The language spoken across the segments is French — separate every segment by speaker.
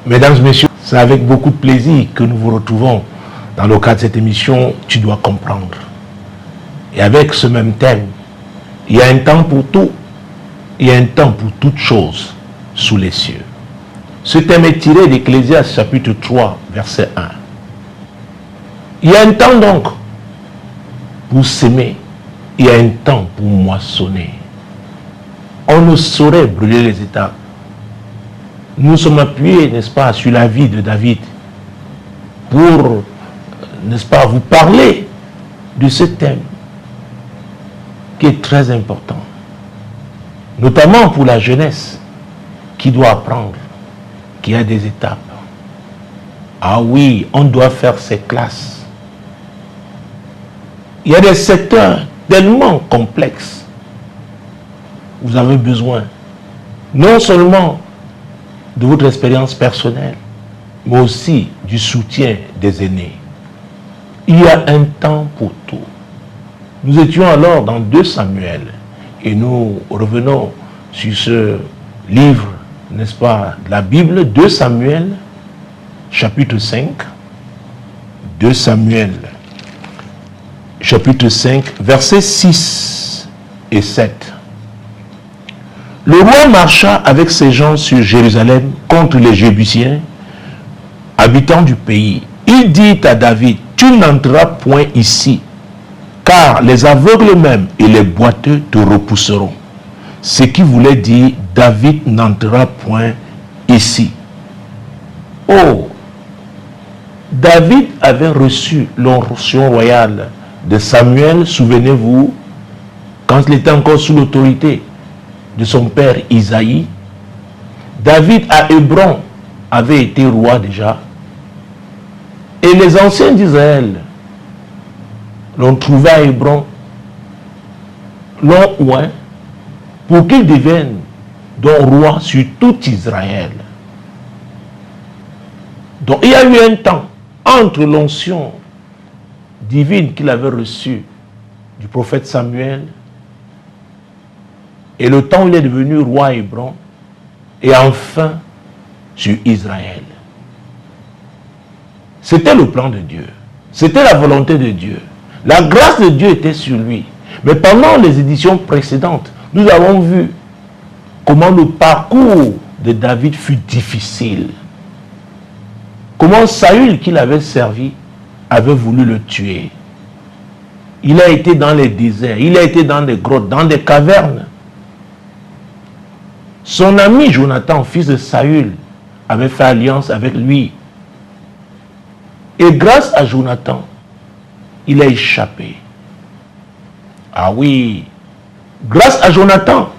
Speaker 1: Mesdames et messieurs, c'est avec beaucoup de plaisir que nous vous retrouvons dans le cadre de cette émission « Tu dois comprendre ». Et avec ce même thème, il y a un temps pour tout, il y a un temps pour toutes choses sous les cieux. Ce thème est tiré d'Ecclésiaste chapitre 3, verset 1. Il y a un temps donc pour s'aimer, il y a un temps pour moissonner. On ne saurait brûler les étapes. Nous sommes appuyés, n'est-ce pas, sur la vie de David pour, n'est-ce pas, vous parler de ce thème qui est très important, notamment pour la jeunesse qui doit apprendre qu'il y a des étapes. Ah oui, on doit faire ses classes. Il y a des secteurs tellement complexes. Vous avez besoin non seulement de votre expérience personnelle, mais aussi du soutien des aînés. Il y a un temps pour tout. Nous étions alors dans 2 Samuel et nous revenons sur ce livre, n'est-ce pas, de la Bible, 2 Samuel, chapitre 5. 2 Samuel, chapitre 5, versets 6 et 7. Le roi marcha avec ses gens sur Jérusalem contre les Jébusiens, habitants du pays. Il dit à David, tu n'entreras point ici, car les aveugles même et les boiteux te repousseront. Ce qui voulait dire, David n'entrera point ici. Oh, David avait reçu l'onction royale de Samuel, souvenez-vous, quand il était encore sous l'autorité de son père Isaïe. David à Hébron avait été roi déjà. Et les anciens d'Israël l'ont trouvé à Hébron, l'ont oint pour qu'il devienne donc roi sur tout Israël. Donc il y a eu un temps entre l'onction divine qu'il avait reçue du prophète Samuel et le temps où il est devenu roi à Hébron, et enfin sur Israël. C'était le plan de Dieu. C'était la volonté de Dieu. La grâce de Dieu était sur lui. Mais pendant les éditions précédentes, nous avons vu comment le parcours de David fut difficile. Comment Saül, qui l'avait servi, avait voulu le tuer. Il a été dans les déserts, il a été dans des grottes, dans des cavernes. Son ami Jonathan, fils de Saül, avait fait alliance avec lui. Et grâce à Jonathan, il a échappé. Ah oui, grâce à Jonathan,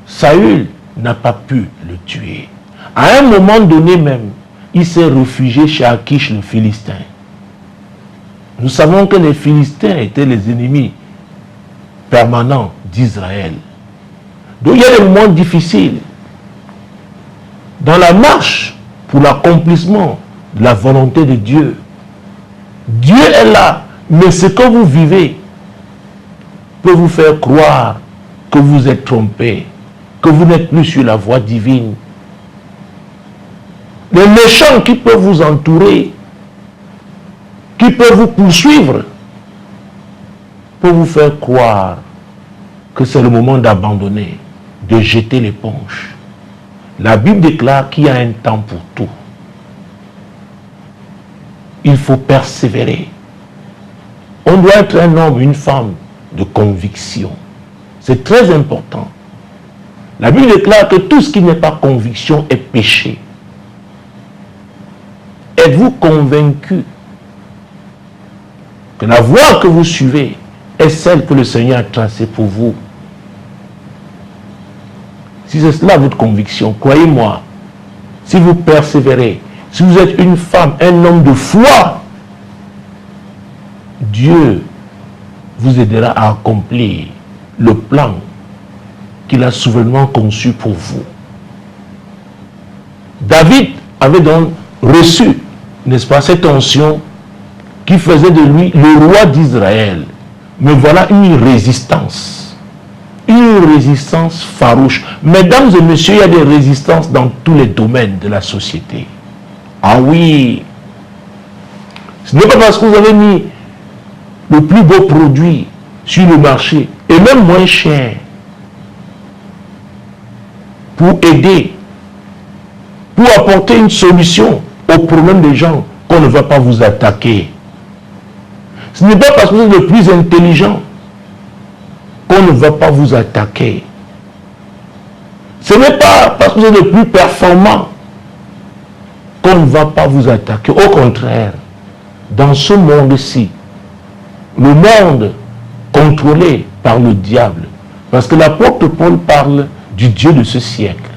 Speaker 1: Saül n'a pas pu le tuer. À un moment donné même, il s'est réfugié chez Akish le Philistin. Nous savons que les Philistins étaient les ennemis permanents d'Israël. Donc il y a des moments difficiles dans la marche pour l'accomplissement de la volonté de Dieu. Dieu est là, mais ce que vous vivez peut vous faire croire que vous êtes trompé, que vous n'êtes plus sur la voie divine. Les méchants qui peuvent vous entourer, qui peuvent vous poursuivre, peuvent vous faire croire que c'est le moment d'abandonner, de jeter l'éponge. La Bible déclare qu'il y a un temps pour tout. Il faut persévérer. On doit être un homme, une femme de conviction. C'est très important. La Bible déclare que tout ce qui n'est pas conviction est péché. Êtes-vous convaincu que la voie que vous suivez est celle que le Seigneur a tracée pour vous? Si c'est cela votre conviction, croyez-moi, si vous persévérez, si vous êtes une femme, un homme de foi, Dieu vous aidera à accomplir le plan qu'il a souverainement conçu pour vous. David avait donc reçu, n'est-ce pas, cette onction qui faisait de lui le roi d'Israël. Mais voilà une résistance farouche. Mesdames et messieurs, il y a des résistances dans tous les domaines de la société. Ah oui, ce n'est pas parce que vous avez mis le plus beau produit sur le marché, et même moins cher, pour aider, pour apporter une solution aux problèmes des gens, qu'on ne va pas vous attaquer. Ce n'est pas parce que vous êtes le plus intelligent qu'on ne va pas vous attaquer. Ce n'est pas parce que vous êtes le plus performant qu'on ne va pas vous attaquer. Au contraire, dans ce monde-ci, le monde contrôlé par le diable, parce que l'apôtre Paul parle du Dieu de ce siècle.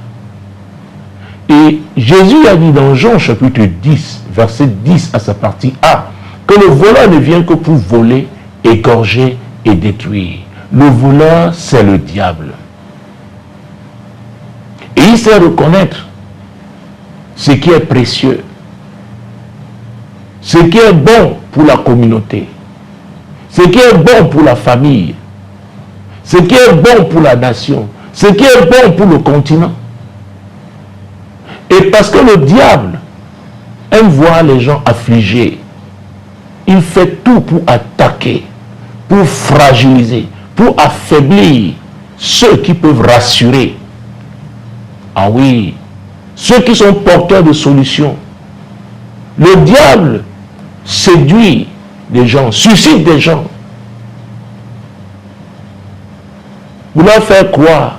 Speaker 1: Et Jésus a dit dans Jean chapitre 10, verset 10 à sa partie A, que le voleur ne vient que pour voler, égorger et détruire. Le voleur, c'est le diable. Et il sait reconnaître ce qui est précieux, ce qui est bon pour la communauté, ce qui est bon pour la famille, ce qui est bon pour la nation, ce qui est bon pour le continent. Et parce que le diable aime voir les gens affligés, il fait tout pour attaquer, pour fragiliser, pour affaiblir ceux qui peuvent rassurer. Ah oui, ceux qui sont porteurs de solutions. Le diable séduit des gens, suscite des gens, pour leur faire croire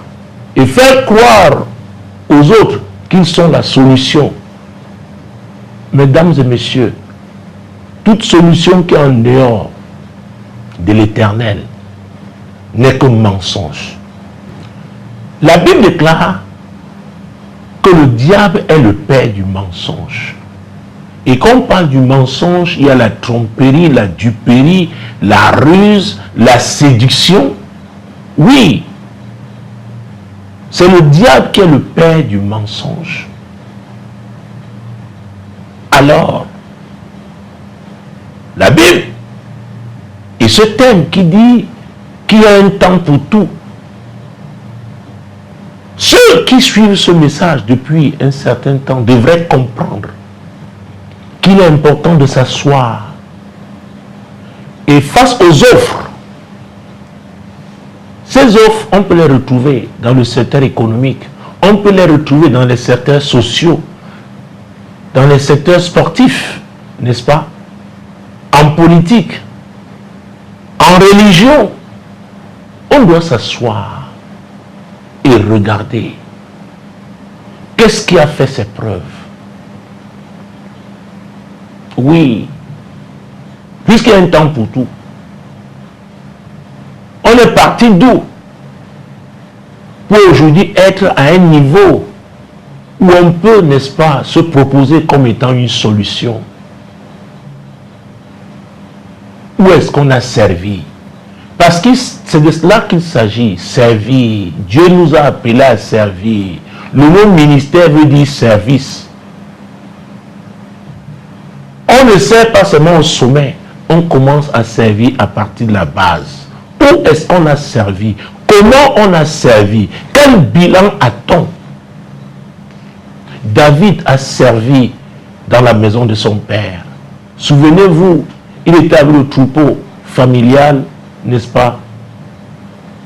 Speaker 1: et faire croire aux autres qu'ils sont la solution. Mesdames et messieurs, toute solution qui est en dehors de l'Éternel n'est que mensonge. La Bible déclare que le diable est le père du mensonge. Et quand on parle du mensonge, il y a la tromperie, la duperie, la ruse, la séduction. Oui, c'est le diable qui est le père du mensonge. Alors, la Bible, et ce thème qui dit qu'il y a un temps pour tout, ceux qui suivent ce message depuis un certain temps devraient comprendre qu'il est important de s'asseoir et face aux offres. Ces offres, on peut les retrouver dans le secteur économique, on peut les retrouver dans les secteurs sociaux, dans les secteurs sportifs, n'est-ce pas? En politique, en religion. On doit s'asseoir et regarder qu'est-ce qui a fait ses preuves. Oui, puisqu'il y a un temps pour tout. On est parti d'où? Pour aujourd'hui être à un niveau où on peut, n'est-ce pas, se proposer comme étant une solution. Où est-ce qu'on a servi? Parce que c'est de cela qu'il s'agit, servir. Dieu nous a appelés à servir. Le mot ministère veut dire service. On ne sert pas seulement au sommet, on commence à servir à partir de la base. Où est-ce qu'on a servi? Comment on a servi? Quel bilan a-t-on? David a servi dans la maison de son père. Souvenez-vous, il était avec le troupeau familial, n'est-ce pas?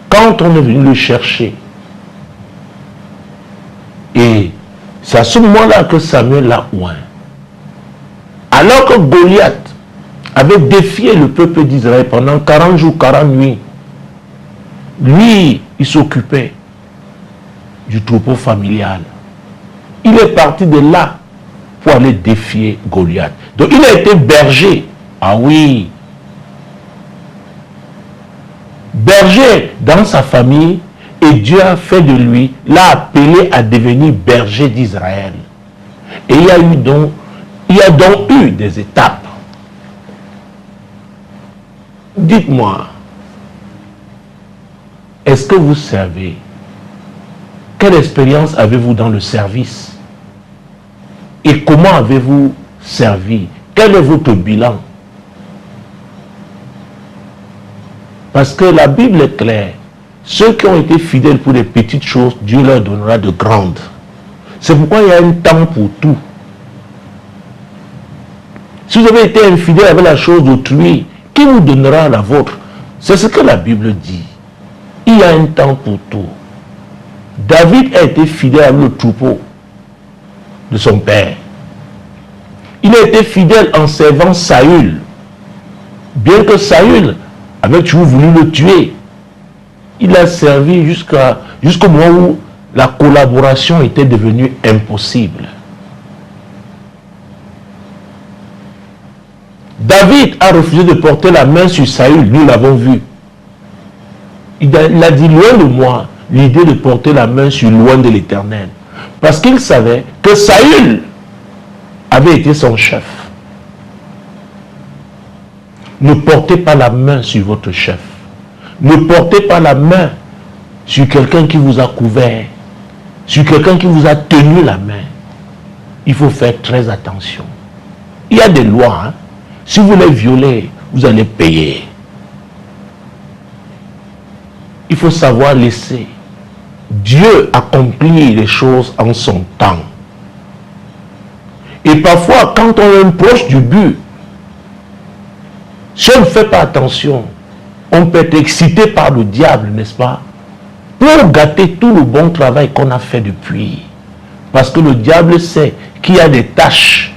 Speaker 1: Quand on est venu le chercher, et c'est à ce moment-là que Samuel l'a oint. Alors que Goliath avait défié le peuple d'Israël pendant 40 jours, 40 nuits, lui, il s'occupait du troupeau familial. Il est parti de là pour aller défier Goliath. Donc il a été berger. Ah oui. Berger dans sa famille, et Dieu a fait de lui, l'a appelé à devenir berger d'Israël. Et il y a donc eu des étapes. Dites-moi, est-ce que vous servez? Quelle expérience avez-vous dans le service? Et comment avez-vous servi? Quel est votre bilan? Parce que la Bible est claire. Ceux qui ont été fidèles pour des petites choses, Dieu leur donnera de grandes. C'est pourquoi il y a un temps pour tout. Si vous avez été infidèle avec la chose d'autrui, qui vous donnera la vôtre? C'est ce que la Bible dit. Il y a un temps pour tout. David a été fidèle avec le troupeau de son père. Il a été fidèle en servant Saül. Bien que Saül avait toujours voulu le tuer, il a servi jusqu'au moment où la collaboration était devenue impossible. David a refusé de porter la main sur Saül, nous l'avons vu. Il a dit loin de moi l'idée de porter la main sur loin de l'Éternel. Parce qu'il savait que Saül avait été son chef. Ne portez pas la main sur votre chef. Ne portez pas la main sur quelqu'un qui vous a couvert, sur quelqu'un qui vous a tenu la main. Il faut faire très attention. Il y a des lois, hein? Si vous les violez, vous allez payer. Il faut savoir laisser Dieu accomplir les choses en son temps. Et parfois, quand on est proche du but, si on ne fait pas attention, on peut être excité par le diable, n'est-ce pas? Pour gâter tout le bon travail qu'on a fait depuis. Parce que le diable sait qu'il y a des tâches.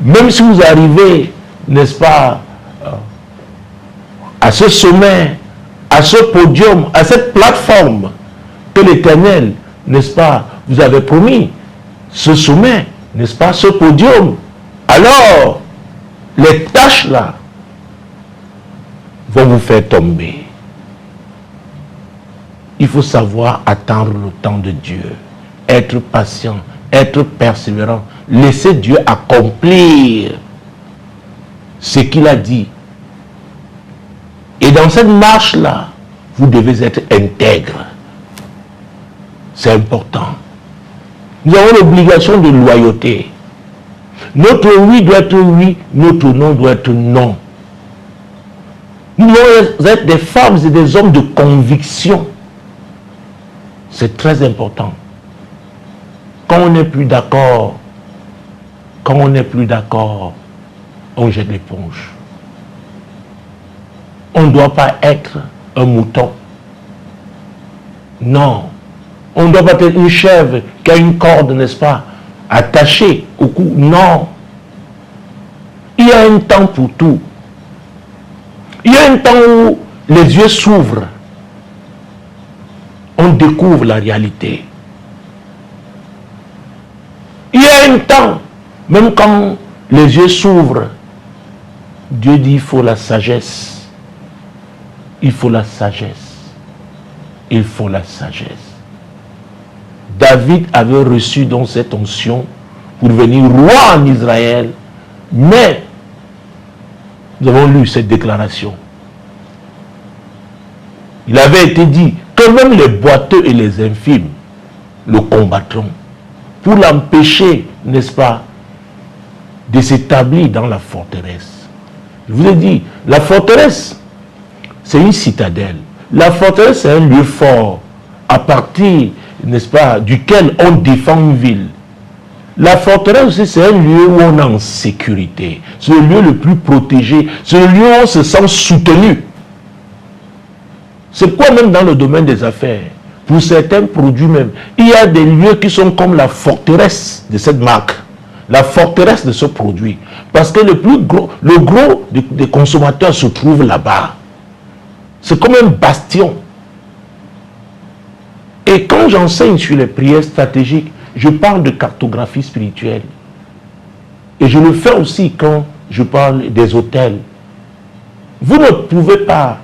Speaker 1: Même si vous arrivez, n'est-ce pas, à ce sommet, à ce podium, à cette plateforme que l'Éternel, n'est-ce pas, vous avez promis, ce sommet, n'est-ce pas, ce podium, alors les tâches là vont vous faire tomber. Il faut savoir attendre le temps de Dieu, être patient, être persévérant, laisser Dieu accomplir ce qu'il a dit. Et dans cette marche-là, vous devez être intègre. C'est important. Nous avons l'obligation de loyauté. Notre oui doit être oui, notre non doit être non. Nous devons être des femmes et des hommes de conviction. C'est très important. Quand on n'est plus d'accord, on jette l'éponge. On ne doit pas être un mouton. Non. On ne doit pas être une chèvre qui a une corde, n'est-ce pas, attachée au cou. Non. Il y a un temps pour tout. Il y a un temps où les yeux s'ouvrent. On découvre la réalité. Il y a un temps, même quand les yeux s'ouvrent, Dieu dit il faut la sagesse. Il faut la sagesse. Il faut la sagesse. David avait reçu donc cette onction pour devenir roi en Israël, mais nous avons lu cette déclaration. Il avait été dit que même les boiteux et les infimes le combattront pour l'empêcher, n'est-ce pas, de s'établir dans la forteresse. Je vous ai dit, la forteresse, c'est une citadelle. La forteresse, c'est un lieu fort à partir, n'est-ce pas, duquel on défend une ville. La forteresse aussi, c'est un lieu où on est en sécurité. C'est le lieu le plus protégé. C'est le lieu où on se sent soutenu. C'est quoi même dans le domaine des affaires? Pour certains produits même, il y a des lieux qui sont comme la forteresse de cette marque. La forteresse de ce produit. Parce que le gros des consommateurs se trouve là-bas. C'est comme un bastion. Et quand j'enseigne sur les prières stratégiques, je parle de cartographie spirituelle. Et je le fais aussi quand je parle des hôtels. Vous ne pouvez pas,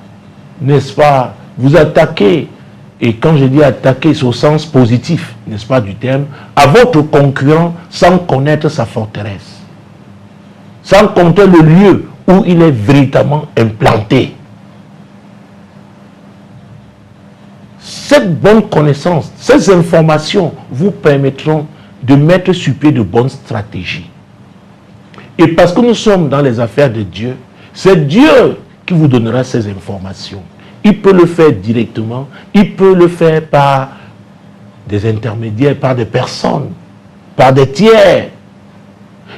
Speaker 1: n'est-ce pas, vous attaquer, et quand je dis attaquer, c'est au sens positif, n'est-ce pas, du terme, à votre concurrent sans connaître sa forteresse. Sans compter le lieu où il est véritablement implanté. Cette bonne connaissance, ces informations vous permettront de mettre sur pied de bonnes stratégies. Et parce que nous sommes dans les affaires de Dieu, c'est Dieu qui vous donnera ces informations. Il peut le faire directement, il peut le faire par des intermédiaires, par des personnes, par des tiers.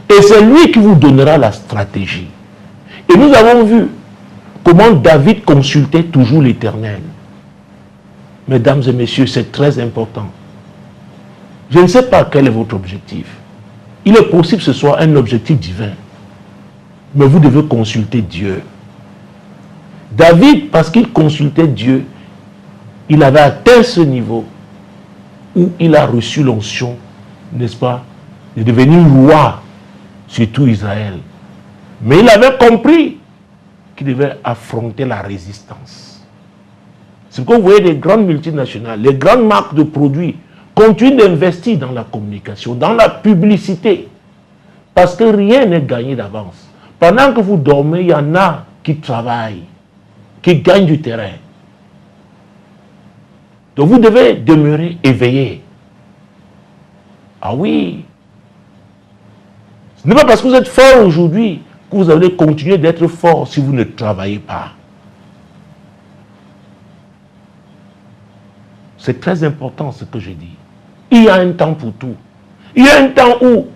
Speaker 1: Et c'est lui qui vous donnera la stratégie. Et nous avons vu comment David consultait toujours l'Éternel. Mesdames et messieurs, c'est très important. Je ne sais pas quel est votre objectif. Il est possible que ce soit un objectif divin. Mais vous devez consulter Dieu. David, parce qu'il consultait Dieu, il avait atteint ce niveau où il a reçu l'onction, n'est-ce pas, de devenir roi sur tout Israël. Mais il avait compris qu'il devait affronter la résistance. C'est pourquoi vous voyez les grandes multinationales, les grandes marques de produits continuent d'investir dans la communication, dans la publicité, parce que rien n'est gagné d'avance. Pendant que vous dormez, il y en a qui travaillent, qui gagnent du terrain. Donc vous devez demeurer éveillé. Ah oui. Ce n'est pas parce que vous êtes fort aujourd'hui que vous allez continuer d'être fort si vous ne travaillez pas. C'est très important ce que je dis. Il y a un temps pour tout. Il y a un temps où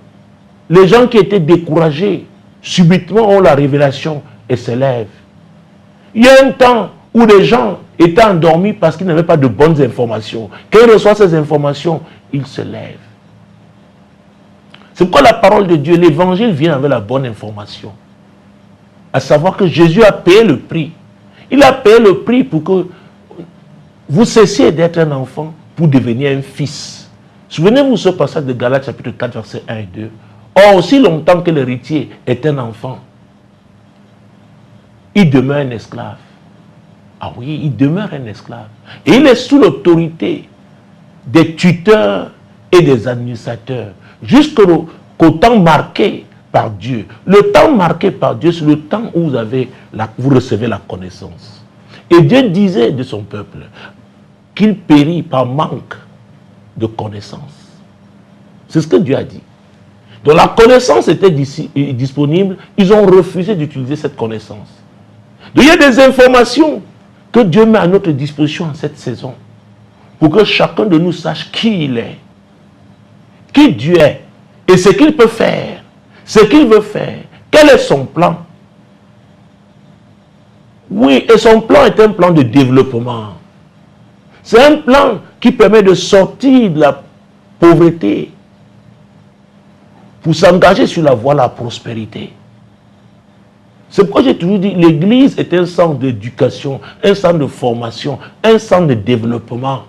Speaker 1: les gens qui étaient découragés subitement ont la révélation et se lèvent. Il y a un temps où les gens étaient endormis parce qu'ils n'avaient pas de bonnes informations. Quand ils reçoivent ces informations, ils se lèvent. C'est pourquoi la parole de Dieu, l'évangile vient avec la bonne information. À savoir que Jésus a payé le prix. Il a payé le prix pour que vous cessiez d'être un enfant pour devenir un fils. Souvenez-vous ce passage de Galates chapitre 4, versets 1 et 2. Or, aussi longtemps que l'héritier est un enfant, il demeure un esclave. Ah oui, il demeure un esclave. Et il est sous l'autorité des tuteurs et des administrateurs, jusqu'au temps marqué par Dieu. Le temps marqué par Dieu, c'est le temps où vous recevez la connaissance. Et Dieu disait de son peuple qu'il périt par manque de connaissance. C'est ce que Dieu a dit. Donc la connaissance était disponible, ils ont refusé d'utiliser cette connaissance. Donc il y a des informations que Dieu met à notre disposition en cette saison pour que chacun de nous sache qui il est, qui Dieu est et ce qu'il peut faire, ce qu'il veut faire, quel est son plan. Oui, et son plan est un plan de développement. C'est un plan qui permet de sortir de la pauvreté pour s'engager sur la voie de la prospérité. C'est pourquoi j'ai toujours dit, l'Église est un centre d'éducation, un centre de formation, un centre de développement.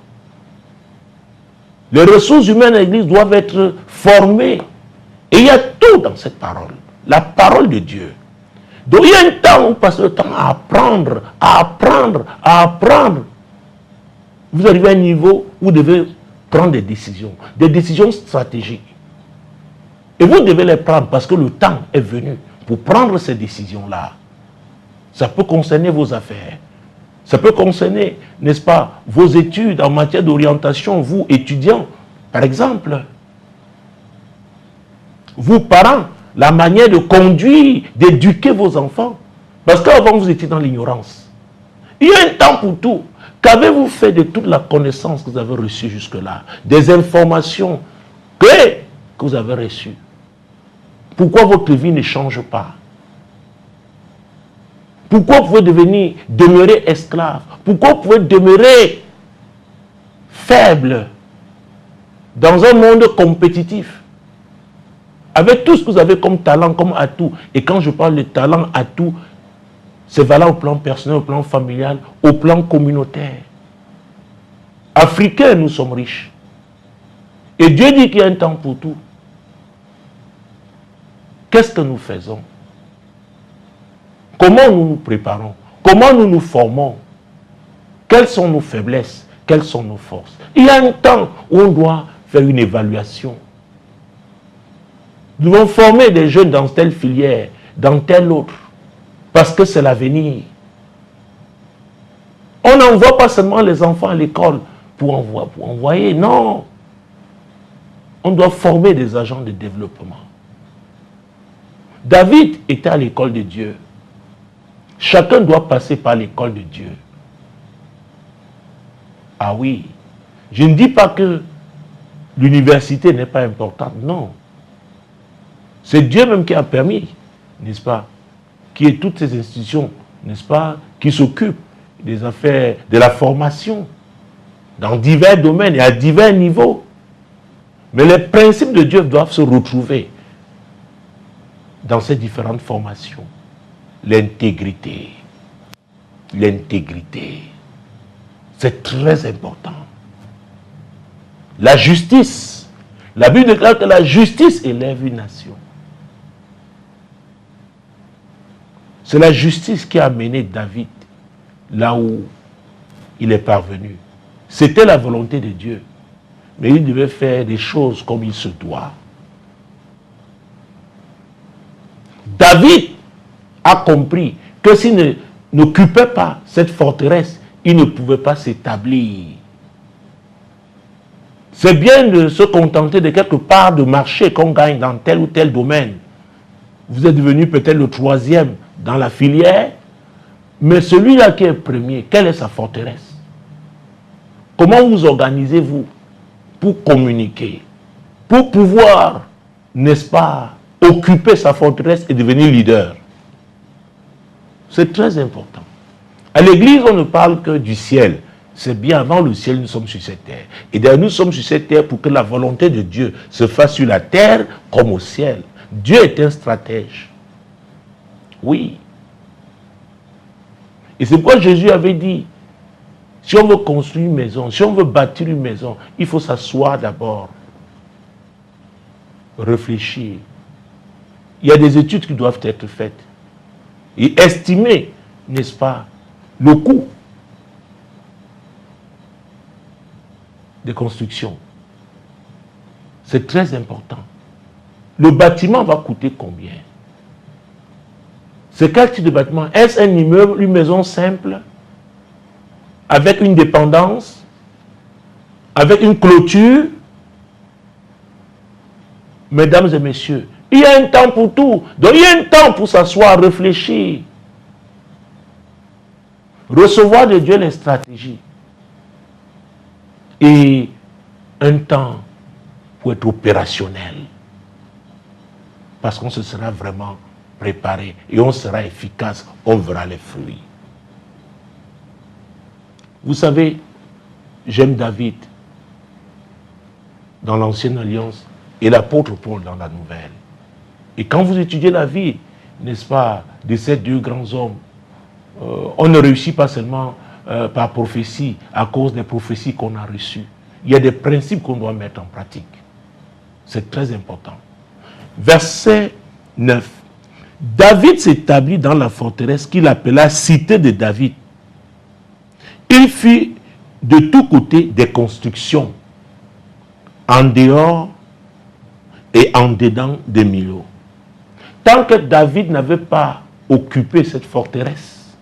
Speaker 1: Les ressources humaines de l'Église doivent être formées. Et il y a tout dans cette parole, la parole de Dieu. Donc il y a un temps où on passe le temps à apprendre, à apprendre, à apprendre. Vous arrivez à un niveau où vous devez prendre des décisions stratégiques. Et vous devez les prendre parce que le temps est venu pour prendre ces décisions-là. Ça peut concerner vos affaires. Ça peut concerner, n'est-ce pas, vos études en matière d'orientation, vous, étudiants, par exemple. Vous, parents, la manière de conduire, d'éduquer vos enfants. Parce qu'avant, vous étiez dans l'ignorance. Il y a un temps pour tout. Qu'avez-vous fait de toute la connaissance que vous avez reçue jusque-là? Des informations que vous avez reçues. Pourquoi votre vie ne change pas? Pourquoi vous pouvez demeurer esclave? Pourquoi vous pouvez demeurer faible dans un monde compétitif? Avec tout ce que vous avez comme talent, comme atout. Et quand je parle de talent, atout, c'est valable au plan personnel, au plan familial, au plan communautaire. Africains, nous sommes riches. Et Dieu dit qu'il y a un temps pour tout. Qu'est-ce que nous faisons? Comment nous nous préparons? Comment nous nous formons? Quelles sont nos faiblesses? Quelles sont nos forces? Il y a un temps où on doit faire une évaluation. Nous devons former des jeunes dans telle filière, dans telle autre, parce que c'est l'avenir. On n'envoie pas seulement les enfants à l'école pour envoyer, non. On doit former des agents de développement. David était à l'école de Dieu. Chacun doit passer par l'école de Dieu. Ah oui. Je ne dis pas que l'université n'est pas importante, non. C'est Dieu même qui a permis, n'est-ce pas, qu'il y ait toutes ces institutions, n'est-ce pas, qui s'occupent des affaires, de la formation, dans divers domaines et à divers niveaux. Mais les principes de Dieu doivent se retrouver dans ces différentes formations. L'intégrité. L'intégrité. C'est très important. La justice. La Bible déclare que la justice élève une nation. C'est la justice qui a mené David là où il est parvenu. C'était la volonté de Dieu. Mais il devait faire des choses comme il se doit. David a compris que s'il n'occupait pas cette forteresse, il ne pouvait pas s'établir. C'est bien de se contenter de quelque part de marché qu'on gagne dans tel ou tel domaine. Vous êtes devenu peut-être le 3e dans la filière, mais celui-là qui est premier, quelle est sa forteresse? Comment vous organisez-vous pour communiquer, pour pouvoir, n'est-ce pas, occuper sa forteresse et devenir leader? C'est très important. À l'église, on ne parle que du ciel. C'est bien, avant le ciel, nous sommes sur cette terre. Et d'ailleurs, nous sommes sur cette terre pour que la volonté de Dieu se fasse sur la terre comme au ciel. Dieu est un stratège. Oui. Et c'est pourquoi Jésus avait dit, si on veut construire une maison, si on veut bâtir une maison, il faut s'asseoir d'abord, réfléchir. Il y a des études qui doivent être faites. Et estimer, n'est-ce pas, le coût de construction. C'est très important. Le bâtiment va coûter combien? C'est quel type de bâtiment? Est-ce un immeuble, une maison simple, avec une dépendance, avec une clôture? Mesdames et messieurs, il y a un temps pour tout. Donc il y a un temps pour s'asseoir, réfléchir. Recevoir de Dieu les stratégies. Et un temps pour être opérationnel. Parce qu'on se sera vraiment préparé et on sera efficace, on verra les fruits. Vous savez, j'aime David dans l'Ancienne Alliance et l'apôtre Paul dans la Nouvelle. Et quand vous étudiez la vie, n'est-ce pas, de ces deux grands hommes, on ne réussit pas seulement par prophétie, à cause des prophéties qu'on a reçues. Il y a des principes qu'on doit mettre en pratique. C'est très important. Verset 9. David s'établit dans la forteresse qu'il appela Cité de David. Il fit de tous côtés des constructions, en dehors et en dedans des Millo. Tant que David n'avait pas occupé cette forteresse,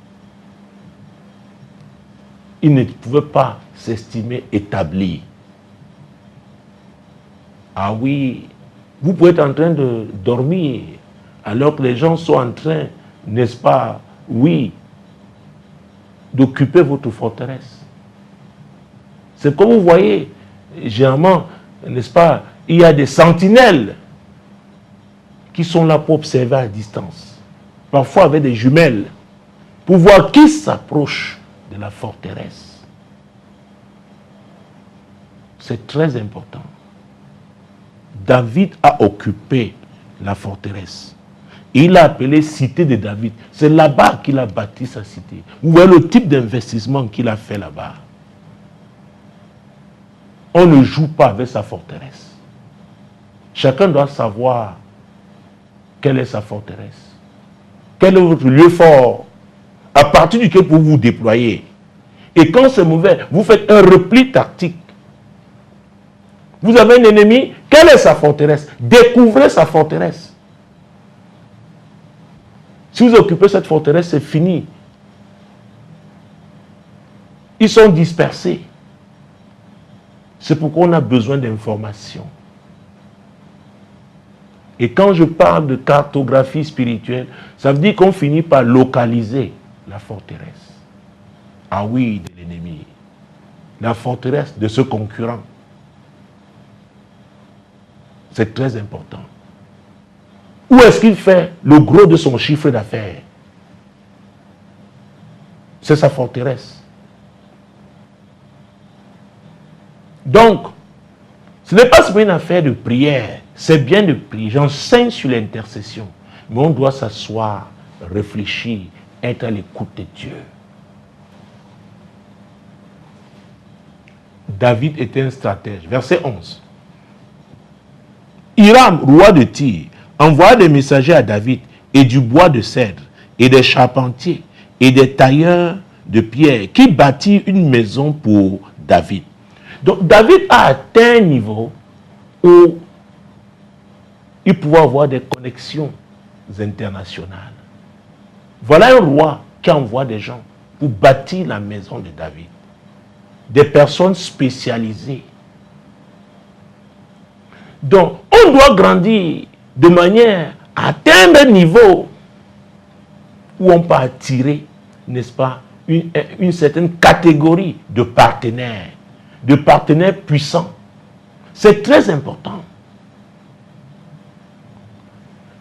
Speaker 1: il ne pouvait pas s'estimer établi. Ah oui, vous pouvez être en train de dormir alors que les gens sont en train, n'est-ce pas, oui, d'occuper votre forteresse. C'est comme vous voyez, généralement, n'est-ce pas, il y a des sentinelles qui sont là pour observer à distance, parfois avec des jumelles, pour voir qui s'approche de la forteresse. C'est très important. David a occupé la forteresse. Il l'a appelée Cité de David. C'est là-bas qu'il a bâti sa cité. Vous voyez le type d'investissement qu'il a fait là-bas. On ne joue pas avec sa forteresse. Chacun doit savoir quelle est sa forteresse. Quel est votre lieu fort à partir duquel vous vous déployez. Et quand c'est mauvais, vous faites un repli tactique. Vous avez un ennemi, quelle est sa forteresse? Découvrez sa forteresse. Si vous occupez cette forteresse, c'est fini. Ils sont dispersés. C'est pourquoi on a besoin d'informations. Et quand je parle de cartographie spirituelle, ça veut dire qu'on finit par localiser la forteresse. Ah oui, de l'ennemi. La forteresse de ce concurrent. C'est très important. Où est-ce qu'il fait le gros de son chiffre d'affaires? C'est sa forteresse. Donc, ce n'est pas une affaire de prière. C'est bien de prier. J'enseigne sur l'intercession. Mais on doit s'asseoir, réfléchir, être à l'écoute de Dieu. David était un stratège. Verset 11. Hiram, roi de Tyr, envoya des messagers à David et du bois de cèdre et des charpentiers et des tailleurs de pierre qui bâtirent une maison pour David. Donc David a atteint un niveau où il pouvait avoir des connexions internationales. Voilà un roi qui envoie des gens pour bâtir la maison de David. Des personnes spécialisées. Donc, on doit grandir de manière à atteindre un niveau où on peut attirer, n'est-ce pas, une certaine catégorie de partenaires puissants. C'est très important.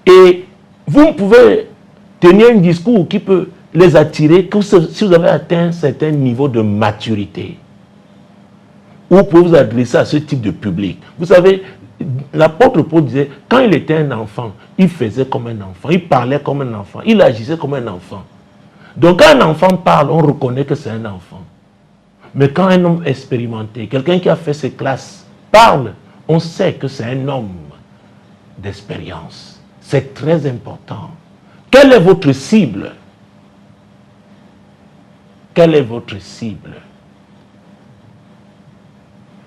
Speaker 1: Et vous pouvez tenir un discours qui peut les attirer que si vous avez atteint un certain niveau de maturité. Vous pouvez vous adresser à ce type de public. Vous savez, l'apôtre Paul disait, quand il était un enfant, il faisait comme un enfant, il parlait comme un enfant, il agissait comme un enfant. Donc quand un enfant parle, on reconnaît que c'est un enfant. Mais quand un homme expérimenté, quelqu'un qui a fait ses classes, parle, on sait que c'est un homme d'expérience. C'est très important. Quelle est votre cible? Quelle est votre cible?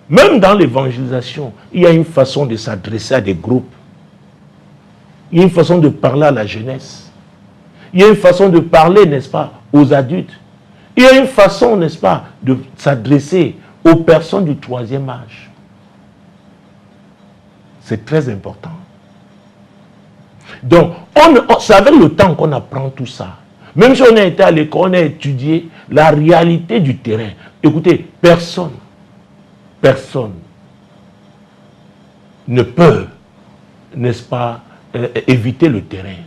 Speaker 1: Même dans l'évangélisation, il y a une façon de s'adresser à des groupes. Il y a une façon de parler à la jeunesse. Il y a une façon de parler, n'est-ce pas, aux adultes. Il y a une façon, n'est-ce pas, de s'adresser aux personnes du troisième âge. C'est très important. Donc, c'est avec le temps qu'on apprend tout ça. Même si on a été à l'école, on a étudié la réalité du terrain. Écoutez, personne ne peut, n'est-ce pas, éviter le terrain.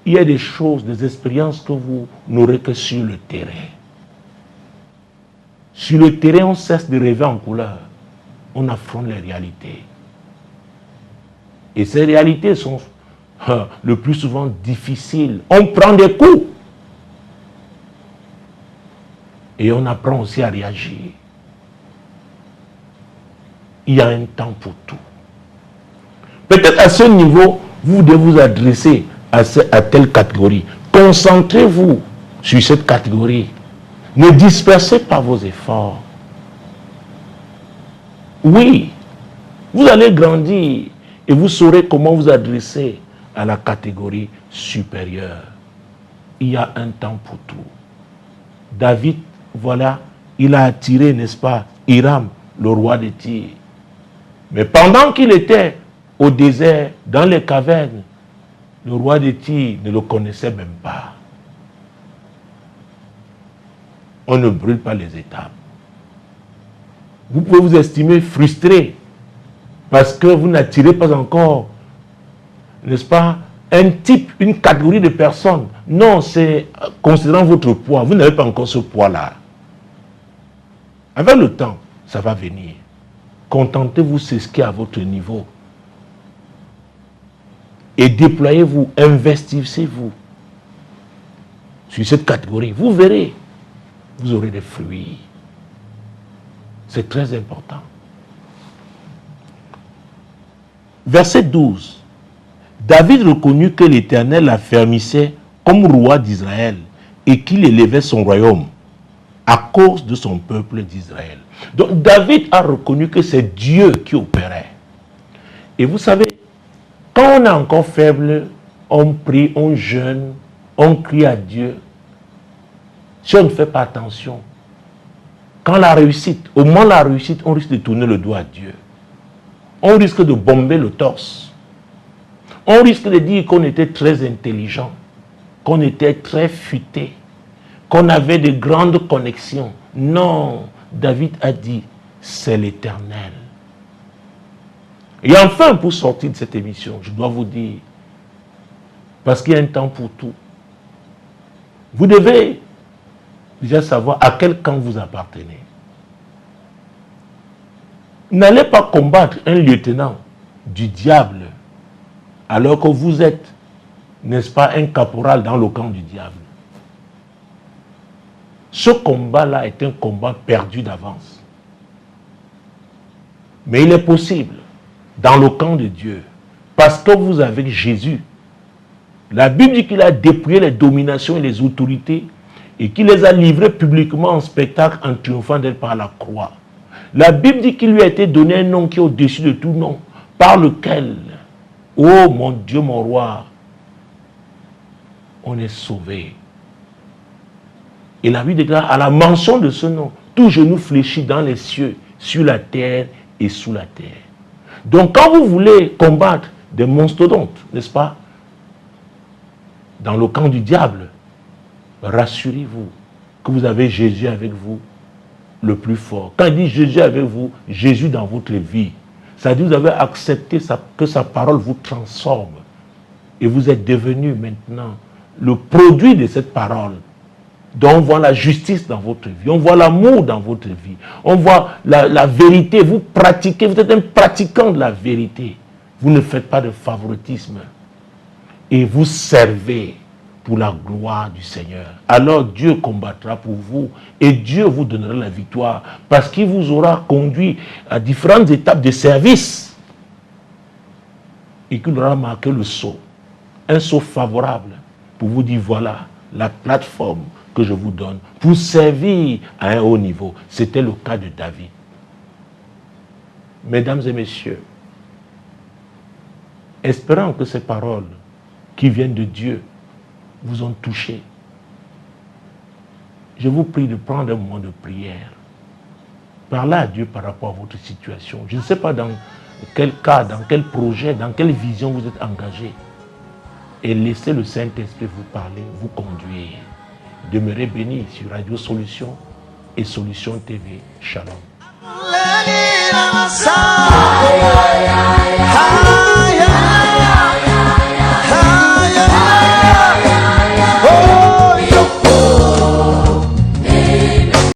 Speaker 1: Il y a des choses, des expériences que vous n'aurez que sur le terrain. Sur le terrain, on cesse de rêver en couleur. On affronte les réalités. Et ces réalités sont le plus souvent difficiles. On prend des coups. Et on apprend aussi à réagir. Il y a un temps pour tout. Peut-être à ce niveau, vous devez vous adresser à telle catégorie. Concentrez-vous sur cette catégorie. Ne dispersez pas vos efforts. Oui, vous allez grandir et vous saurez comment vous adresser à la catégorie supérieure. Il y a un temps pour tout. David, voilà, il a attiré, n'est-ce pas, Hiram, le roi de Tyr. Mais pendant qu'il était au désert, dans les cavernes, le roi de Tyr ne le connaissait même pas. On ne brûle pas les étapes. Vous pouvez vous estimer frustré parce que vous n'attirez pas encore, n'est-ce pas, un type, une catégorie de personnes. Non, c'est considérant votre poids. Vous n'avez pas encore ce poids-là. Avec le temps, ça va venir. Contentez-vous, c'est ce qui est à votre niveau. Et déployez-vous, investissez-vous sur cette catégorie. Vous verrez, vous aurez des fruits. C'est très important. Verset 12. David reconnut que l'Éternel l'affermissait comme roi d'Israël et qu'il élevait son royaume à cause de son peuple d'Israël. Donc David a reconnu que c'est Dieu qui opérait. Et vous savez, quand on est encore faible, on prie, on jeûne, on crie à Dieu. Si on ne fait pas attention, quand la réussite, au moment de la réussite, on risque de tourner le dos à Dieu. On risque de bomber le torse. On risque de dire qu'on était très intelligent. qu'on était très futé, qu'on avait de grandes connexions. Non, David a dit, c'est l'Éternel. Et enfin, pour sortir de cette émission, je dois vous dire, parce qu'il y a un temps pour tout, vous devez déjà savoir à quel camp vous appartenez. N'allez pas combattre un lieutenant du diable alors que vous êtes, n'est-ce pas, un caporal dans le camp du diable. Ce combat-là est un combat perdu d'avance. Mais il est possible, dans le camp de Dieu, parce que vous avez Jésus. La Bible dit qu'il a dépouillé les dominations et les autorités et qu'il les a livrées publiquement en spectacle en triomphant d'elle par la croix. La Bible dit qu'il lui a été donné un nom qui est au-dessus de tout nom, par lequel, oh mon Dieu, mon roi, on est sauvé. Et la Bible déclare, à la mention de ce nom, tout genou fléchit dans les cieux, sur la terre et sous la terre. Donc quand vous voulez combattre des mastodontes, n'est-ce pas, dans le camp du diable, rassurez-vous que vous avez Jésus avec vous, le plus fort. Quand il dit Jésus avec vous, Jésus dans votre vie, ça veut dire que vous avez accepté que sa parole vous transforme. Et vous êtes devenu maintenant le produit de cette parole. Donc on voit la justice dans votre vie, on voit l'amour dans votre vie, on voit la vérité, vous pratiquez, vous êtes un pratiquant de la vérité. Vous ne faites pas de favoritisme. Et vous servez pour la gloire du Seigneur. Alors Dieu combattra pour vous et Dieu vous donnera la victoire parce qu'il vous aura conduit à différentes étapes de service et qu'il aura marqué le saut, un saut favorable pour vous dire voilà la plateforme que je vous donne pour servir à un haut niveau. C'était le cas de David. Mesdames et messieurs, espérant que ces paroles qui viennent de Dieu vous ont touché, je vous prie de prendre un moment de prière. Parlez à Dieu par rapport à votre situation. Je ne sais pas dans quel cas, dans quel projet, dans quelle vision vous êtes engagé. Et laissez le Saint-Esprit vous parler, vous conduire. Demeurez bénis sur Radio Solution et Solution TV. Shalom.